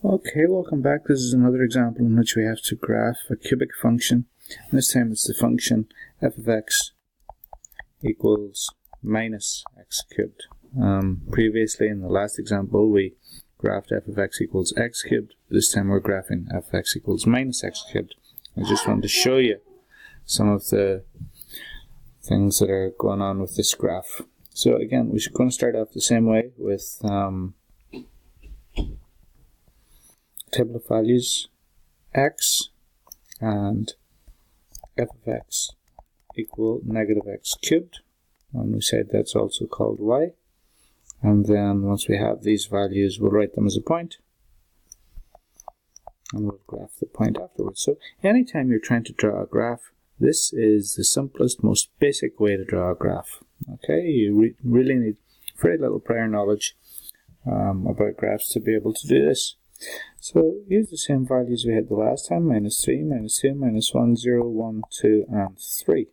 Okay, welcome back. This is another example in which we have to graph a cubic function. This time it's the function f of x equals minus x cubed. Previously in the last example we graphed f of x equals x cubed. This time we're graphing f of x equals minus x cubed. I just wanted to show you some of the things that are going on with this graph. So again, we're going to start off the same way with table of values x and f of x equal negative x cubed, and we said that's also called y. And then once we have these values, we'll write them as a point and we'll graph the point afterwards. So anytime you're trying to draw a graph, this is the simplest, most basic way to draw a graph. Okay, you really need very little prior knowledge about graphs to be able to do this. So use the same values we had the last time, minus 3, minus 2, minus 1, 0, 1, 2, and 3.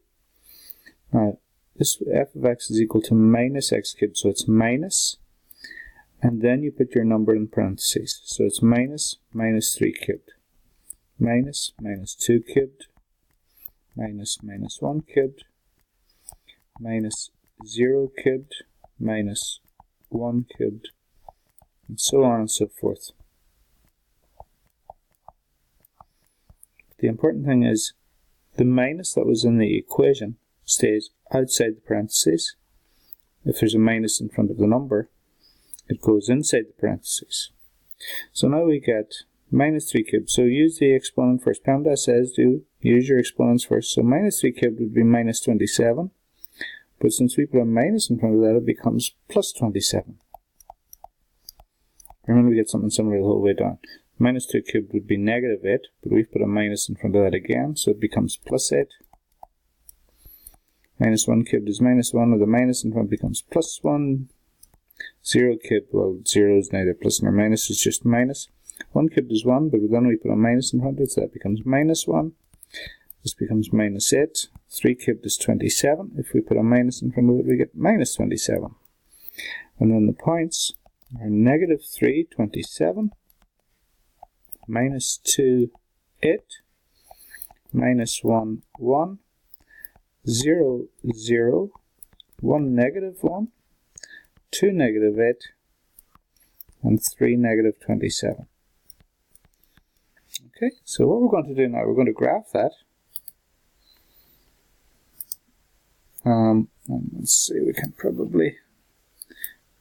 Now, this f of x is equal to minus x cubed, so it's minus, and then you put your number in parentheses. So it's minus, minus 3 cubed, minus, minus 2 cubed, minus, minus 1 cubed, minus 0 cubed, minus 1 cubed, and so on and so forth. The important thing is the minus that was in the equation stays outside the parentheses. If there's a minus in front of the number, it goes inside the parentheses. So now we get minus 3 cubed. So use the exponent first. PEMDAS says do use your exponents first. So minus 3 cubed would be minus 27. But since we put a minus in front of that, it becomes plus 27. Remember, we get something similar the whole way down. Minus 2 cubed would be negative 8, but we've put a minus in front of that again, so it becomes plus 8. Minus 1 cubed is minus 1, with a minus in front becomes plus 1. 0 cubed, well, 0 is neither plus nor minus, it's just minus. 1 cubed is 1, but then we put a minus in front of it, so that becomes minus 1. This becomes minus 8. 3 cubed is 27. If we put a minus in front of it, we get minus 27. And then the points are negative 3, 27. Minus 2, 8, minus 1, 1, 0, 0, 1, negative 1, 2, negative 8, and 3, negative 27. Okay, so what we're going to do now, we're going to graph that. Let's see, we can probably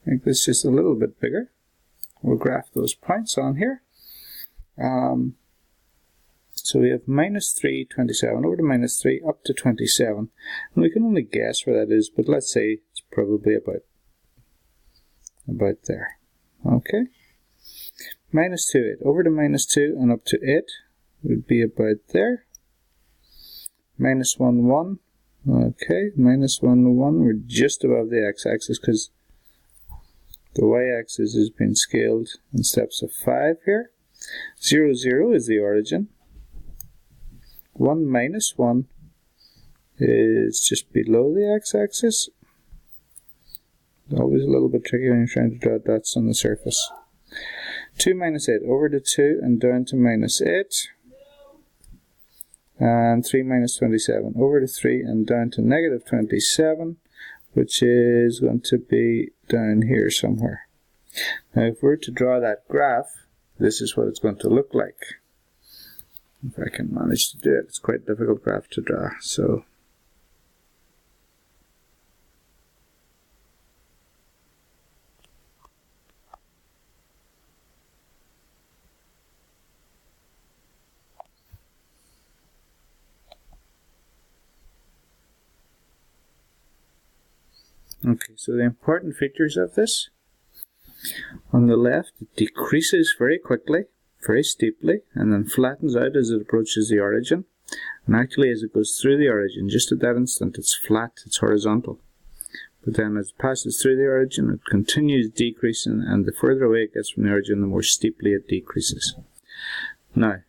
make this just a little bit bigger. We'll graph those points on here. So we have minus 3, 27, over to minus 3, up to 27. And we can only guess where that is, but let's say it's probably about there. Okay. Minus 2, 8, over to minus 2 and up to 8 would be about there. Minus 1, 1. Okay, minus 1, 1, we're just above the x-axis because the y-axis has been scaled in steps of 5 here. 0, 0 is the origin. 1 minus 1 is just below the x-axis. Always a little bit tricky when you're trying to draw dots on the surface. 2 minus 8, over to 2 and down to minus 8. And 3 minus 27, over to 3 and down to negative 27, which is going to be down here somewhere. Now if we're to draw that graph, this is what it's going to look like. If I can manage to do it. It's quite a difficult graph to draw. So okay, so the important features of this. On the left, it decreases very quickly, very steeply, and then flattens out as it approaches the origin. And actually, as it goes through the origin, just at that instant, it's flat, it's horizontal. But then as it passes through the origin, it continues decreasing, and the further away it gets from the origin, the more steeply it decreases. Now,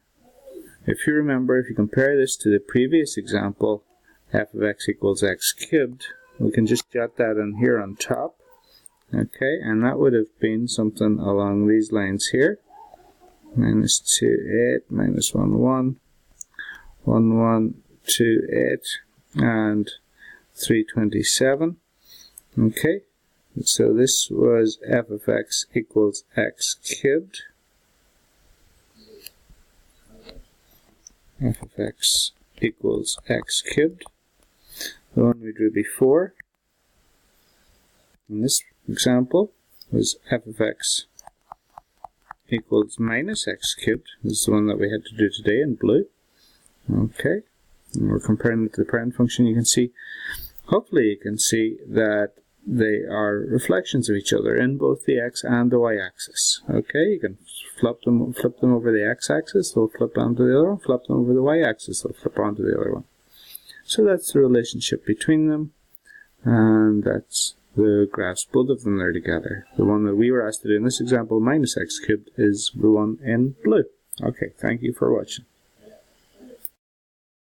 if you remember, if you compare this to the previous example, f of x equals x cubed, we can just jot that in here on top. Okay, and that would have been something along these lines here. minus 2, 8, minus 1, 1, 1, 1, 2, 8, and 327. Okay, so this was f of x equals x cubed. F of x equals x cubed. The one we drew before in this example was f of x equals minus x cubed. This is the one that we had to do today in blue. Okay, and we're comparing it to the parent function. You can see, hopefully you can see that they are reflections of each other in both the x and the y-axis. Okay, you can flip them over the x-axis, they'll flip onto the other one, flip them over the y-axis, they'll flip onto the other one. So that's the relationship between them, and that's the graphs, both of them are together. The one that we were asked to do in this example, minus x cubed, is the one in blue. Okay, thank you for watching.